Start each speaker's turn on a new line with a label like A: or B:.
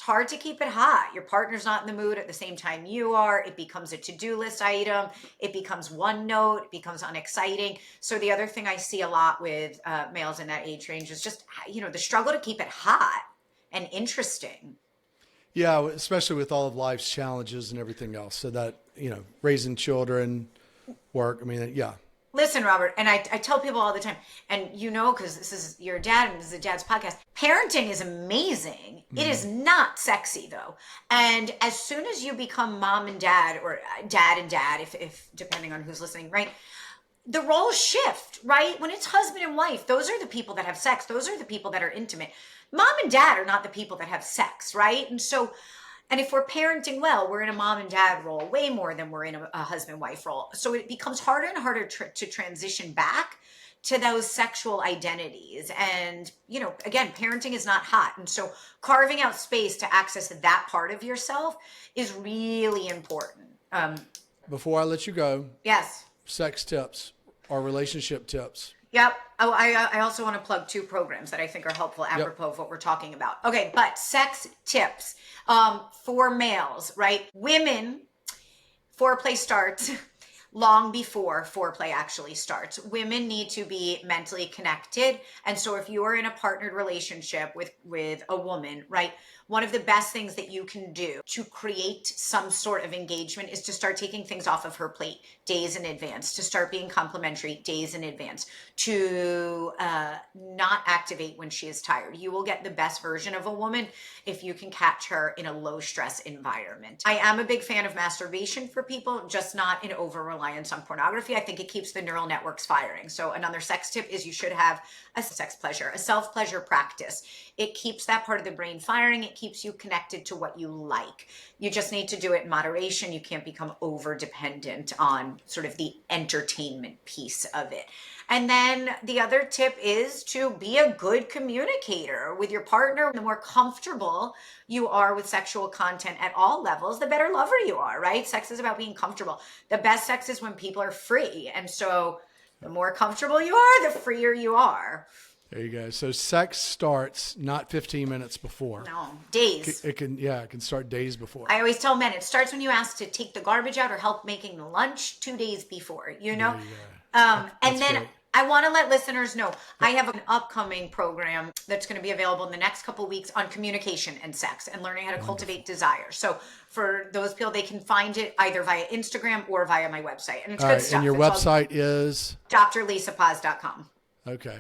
A: hard to keep it hot. Your partner's not in the mood at the same time you are. It becomes a to-do list item. It becomes one note. It becomes unexciting. So the other thing I see a lot with males in that age range is just, the struggle to keep it hot and interesting.
B: Yeah, especially with all of life's challenges and everything else. So that, raising children, work. I mean, yeah.
A: Listen, Robert, and I tell people all the time, and because this is your dad and this is a dad's podcast, parenting is amazing. It is not sexy, though. And as soon as you become mom and dad, or dad and dad, if depending on who's listening, right? The roles shift, right? When it's husband and wife, those are the people that have sex. Those are the people that are intimate. Mom and dad are not the people that have sex, right? And if we're parenting well, we're in a mom and dad role way more than we're in a husband-wife role. So it becomes harder and harder to transition back to those sexual identities. And, again, parenting is not hot. And so carving out space to access that part of yourself is really important.
B: Before I let you go,
A: Yes.
B: sex tips or relationship tips.
A: Yep. Oh, I also want to plug 2 programs that I think are helpful apropos of what we're talking about. Okay, but sex tips for males, right? Women, foreplay starts long before foreplay actually starts. Women need to be mentally connected. And so if you are in a partnered relationship with a woman, right, one of the best things that you can do to create some sort of engagement is to start taking things off of her plate days in advance, to start being complimentary days in advance, to not activate when she is tired. You will get the best version of a woman if you can catch her in a low stress environment. I am a big fan of masturbation for people, just not in over reliance on pornography. I think it keeps the neural networks firing. So another sex tip is you should have a sex pleasure, a self-pleasure practice. It keeps that part of the brain firing. It keeps you connected to what you like. You just need to do it in moderation. You can't become over dependent on sort of the entertainment piece of it. And then the other tip is to be a good communicator with your partner. The more comfortable you are with sexual content at all levels, the better lover you are, right? Sex is about being comfortable. The best sex is when people are free. And so the more comfortable you are, the freer you are.
B: There you go. So sex starts not 15 minutes before.
A: No, days.
B: It can start days before.
A: I always tell men, it starts when you ask to take the garbage out or help making the lunch 2 days before,
B: There you go.
A: And then
B: great.
A: I want to let listeners know, I have an upcoming program that's going to be available in the next couple of weeks on communication and sex and learning how to cultivate desire. So for those people, they can find it either via Instagram or via my website. And it's good stuff.
B: And your website is?
A: drlisapaz.com.
B: Okay.